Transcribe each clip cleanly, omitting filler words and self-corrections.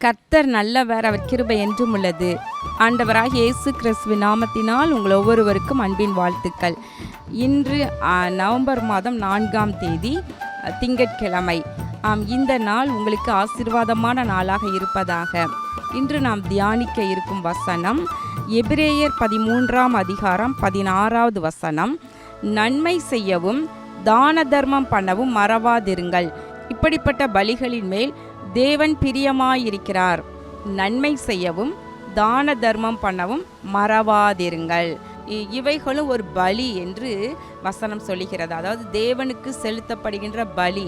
கர்த்தர் நல்லவர், அவர் கிருபை என்றும் உள்ளது. ஆண்டவராகிய இயேசு கிறிஸ்துவின் நாமத்தினால் உங்கள் ஒவ்வொருவருக்கும் அன்பின் வாழ்த்துக்கள். இன்று நவம்பர் மாதம் 4ஆம் தேதி திங்கட்கிழமை. இந்த நாள் உங்களுக்கு ஆசீர்வாதமான நாளாக இருப்பதாக. இன்று நாம் தியானிக்க இருக்கும் வசனம் எபிரேயர் 13ஆம் அதிகாரம் 16வது வசனம். நன்மை செய்யவும் தான தர்மம் பண்ணவும் மறவாதிருங்கள், இப்படிப்பட்ட பலிகளின் மேல் தேவன் பிரியமாயிருக்கிறார். நன்மை செய்யவும் தான தர்மம் பண்ணவும் மறவாதிருங்கள். இவைகளும் ஒரு பலி என்று வசனம் சொல்லுகிறது. அதாவது தேவனுக்கு செலுத்தப்படுகின்ற பலி.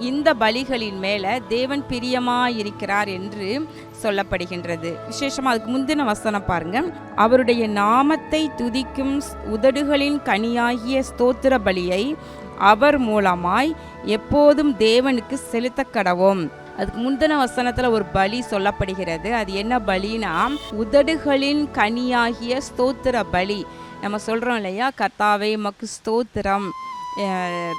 இந்த பலிகளின் மேல தேவன் பிரியமாயிருக்கிறார் என்று சொல்லப்படுகின்றது. விசேஷமா அதுக்கு முந்தின வசனம் பாருங்க. அவருடைய நாமத்தை துதிக்கும் உதடுகளின் கனியாகிய ஸ்தோத்திர பலியை அவர் மூலமாய் எப்போதும் தேவனுக்கு செலுத்த கடவோம். அதுக்கு முந்தின வசனத்துல ஒரு பலி சொல்லப்படுகிறது. அது என்ன பலினா, உதடுகளின் கனியாகிய ஸ்தோத்திர பலி. நம்ம சொல்றோம் இல்லையா, கர்த்தாவே உமக்கு ஸ்தோத்திரம்,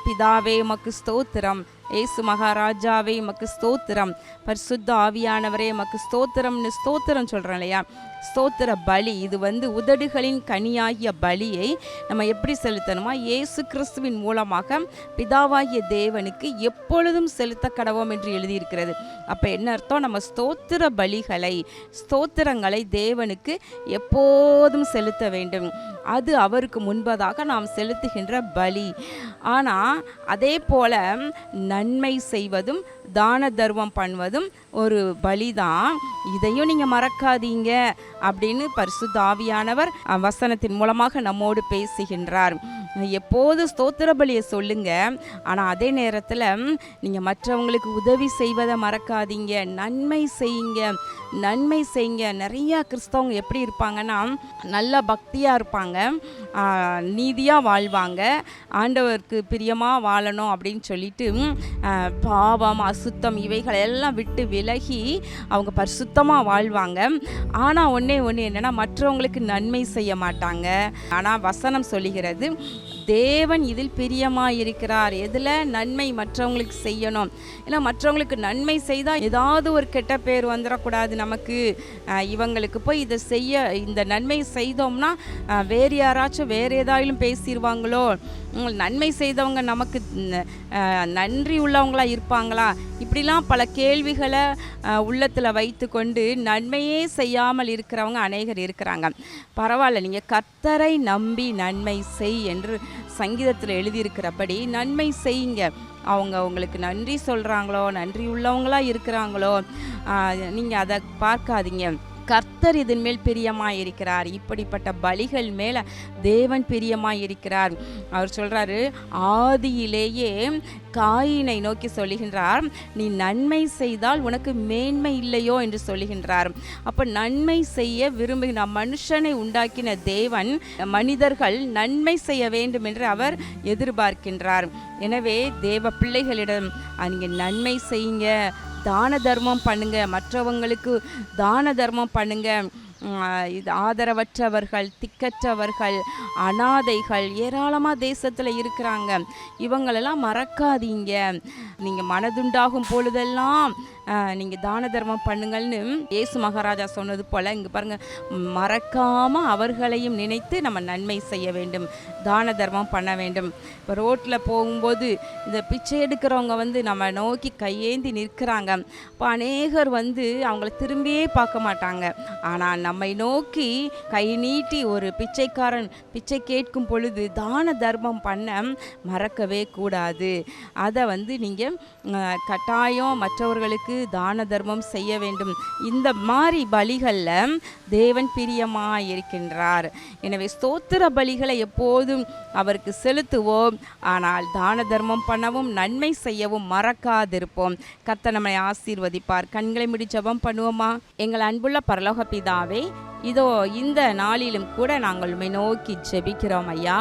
பிதாவே உமக்கு ஸ்தோத்திரம், ஏசு மகாராஜாவே உமக்கு ஸ்தோத்திரம், பரிசுத்த ஆவியானவரே உமக்கு ஸ்தோத்திரம்னு ஸ்தோத்திரம் சொல்கிறோம் இல்லையா. ஸ்தோத்திர பலி இது உதடுகளின் கனியாகிய பலியை நம்ம எப்படி செலுத்தணுமா, இயேசு கிறிஸ்துவின் மூலமாக பிதாவாகிய தேவனுக்கு எப்பொழுதும் செலுத்த கடவோம் என்று எழுதியிருக்கிறது. அப்போ என்ன அர்த்தம்? நம்ம ஸ்தோத்திர பலிகளை, ஸ்தோத்திரங்களை தேவனுக்கு எப்போதும் செலுத்த வேண்டும். அது அவருக்கு முன்பதாக நாம் செலுத்துகின்ற பலி. ஆனால் அதே போல நன்மை செய்வதும் தான தர்மம் பண்ணுவதும் ஒரு பலிதான். இதையும் நீங்கள் மறக்காதீங்க அப்படின்னு பரிசுத்த ஆவியானவர் வசனத்தின் மூலமாக நம்மோடு பேசுகின்றார். எப்போது ஸ்தோத்திர பலியை சொல்லுங்க, ஆனால் அதே நேரத்தில் நீங்கள் மற்றவங்களுக்கு உதவி செய்வதை மறக்காதீங்க. நன்மை செய்யுங்க, நன்மை செய்யுங்க. நிறையா கிறிஸ்தவங்க எப்படி இருப்பாங்கன்னா, நல்ல பக்தியாக இருப்பாங்க, நீதியாக வாழ்வாங்க, ஆண்டவருக்கு பிரியமாக வாழணும் அப்படின்னு சொல்லிட்டு பாவம் அசுத்தம் இவைகள் எல்லாம் விட்டு விலகி அவங்க பரிசுத்தமாக வாழ்வாங்க. ஆனால் ஒன்று என்னென்னா, மற்றவங்களுக்கு நன்மை செய்ய மாட்டாங்க. ஆனால் வசனம் சொல்லுகிறது தேவன் இதில் பிரியமாயிருக்கிறார். எதில்? நன்மை மற்றவங்களுக்கு செய்யணும். ஏன்னா மற்றவங்களுக்கு நன்மை செய்தால் ஏதாவது ஒரு கெட்ட பேர் வந்துடக்கூடாது நமக்கு. இவங்களுக்கு போய் இதை செய்ய, இந்த நன்மை செய்தோம்னா வேறு யாராச்சும் வேறு ஏதாயிலும் பேசிடுவாங்களோ, நன்மை செய்தவங்க நமக்கு நன்றி உள்ளவங்களா இருப்பாங்களா, இப்படிலாம் பல கேள்விகளை உள்ளத்தில் வைத்து கொண்டு நன்மையே செய்யாமல் இருக்கிறவங்க அநேகர் இருக்கிறாங்க. பரவாயில்ல, நீங்கள் கர்த்தரை நம்பி நன்மை செய் என்று சங்கீதத்தில் எழுதியிருக்கிறபடி நன்மை செய்யுங்க. அவங்க உங்களுக்கு நன்றி சொல்கிறாங்களோ, நன்றி உள்ளவங்களா இருக்கிறாங்களோ, நீங்கள் அதை பார்க்காதீங்க. கர்த்தர் இதன் மேல் பிரியமாயிருக்கிறார். இப்படிப்பட்ட பலிகள் மேலே தேவன் பிரியமாயிருக்கிறார். அவர் சொல்கிறாரு, ஆதியிலேயே காயினை நோக்கி சொல்லுகின்றார், நீ நன்மை செய்தால் உனக்கு மேன்மை இல்லையோ என்று சொல்லுகின்றார். அப்போ நன்மை செய்ய விரும்புகிற மனுஷனை உண்டாக்கின தேவன் மனிதர்கள் நன்மை செய்ய வேண்டும் என்று அவர் எதிர்பார்க்கின்றார். எனவே தேவ பிள்ளைகளிடம் நீங்கள் நன்மை செய்யுங்க, தான தர்மம் பண்ணுங்க, மற்றவங்களுக்கு தான தர்மம் பண்ணுங்க. இது ஆதரவற்றவர்கள், திக்கற்றவர்கள், அனாதைகள் ஏராளமாக தேசத்தில் இருக்கிறாங்க. இவங்களெல்லாம் மறக்காதீங்க. நீங்கள் மனதுண்டாகும் பொழுதெல்லாம் நீங்கள் தான தர்மம் பண்ணுங்கள்னு இயேசு மகாராஜா சொன்னது போல் இங்கே பாருங்கள், மறக்காமல் அவர்களையும் நினைத்து நம்ம நன்மை செய்ய வேண்டும், தான தர்மம் பண்ண வேண்டும். இப்போ ரோட்டில் போகும்போது இந்த பிச்சை எடுக்கிறவங்க நம்ம நோக்கி கையேந்தி நிற்கிறாங்க. இப்போ அநேகர் அவங்கள திரும்பியே பார்க்க மாட்டாங்க. ஆனால் நம்மை நோக்கி கை நீட்டி ஒரு பிச்சைக்காரன் பிச்சை கேட்கும் பொழுது தான தர்மம் பண்ண மறக்கவே கூடாது. அதை நீங்கள் கட்டாயம் மற்றவர்களுக்கு தான தர்மம் செய்ய வேண்டும். இந்த மாதிரி பலிகளில் தேவன் பிரியமாக இருக்கின்றார். எனவே ஸ்தோத்திர பலிகளை எப்போதும் அவருக்கு செலுத்துவோம். ஆனால் தான தர்மம் பண்ணவும் நன்மை செய்யவும் மறக்காதிருப்போம். கர்த்தர் நம்மை ஆசீர்வதிப்பார். கண்களை மூடி ஜெபம் பண்ணுவோமா? எங்கள் அன்புள்ள பரலோக பிதாவே, இதோ இந்த நாளிலும் கூட நாங்கள் உம்மை நோக்கி ஜெபிக்கிறோம் ஐயா.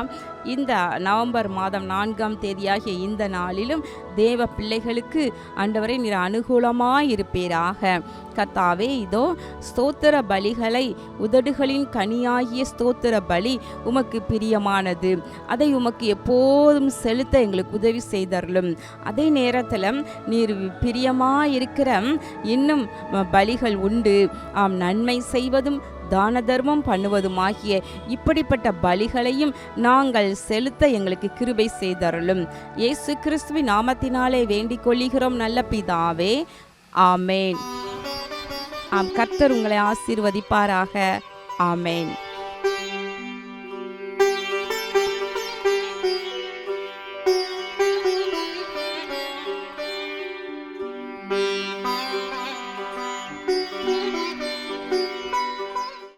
இந்த நவம்பர் மாதம் 4ஆம் தேதியாகிய இந்த நாளிலும் தேவ பிள்ளைகளுக்கு ஆண்டவரே நீர் அனுகூலமாயிருப்பீராக. கர்த்தாவே, இதோ ஸ்தோத்திர பலிகளை, உதடுகளின் கனியாகிய ஸ்தோத்திர பலி உமக்கு பிரியமானது. அதை உமக்கு எப்போதும் செலுத்த எங்களுக்கு உதவி செய்தருளும். அதே நேரத்தில் நீர் பிரியமாயிருக்கிற இன்னும் பலிகள் உண்டு. ஆம், நன்மை செய்வதும் தான தர்மம் பண்ணுவதுமாகிய இப்படிப்பட்ட பலிகளையும் நாங்கள் செலுத்த எங்களுக்கு கிருபை செய்தருளும். இயேசு கிறிஸ்துவின் நாமத்தினாலே வேண்டிக் கொள்கிறோம் நல்ல பிதாவே, ஆமேன். ஆம், கர்த்தர் உங்களை ஆசீர்வதிப்பாராக. ஆமேன்.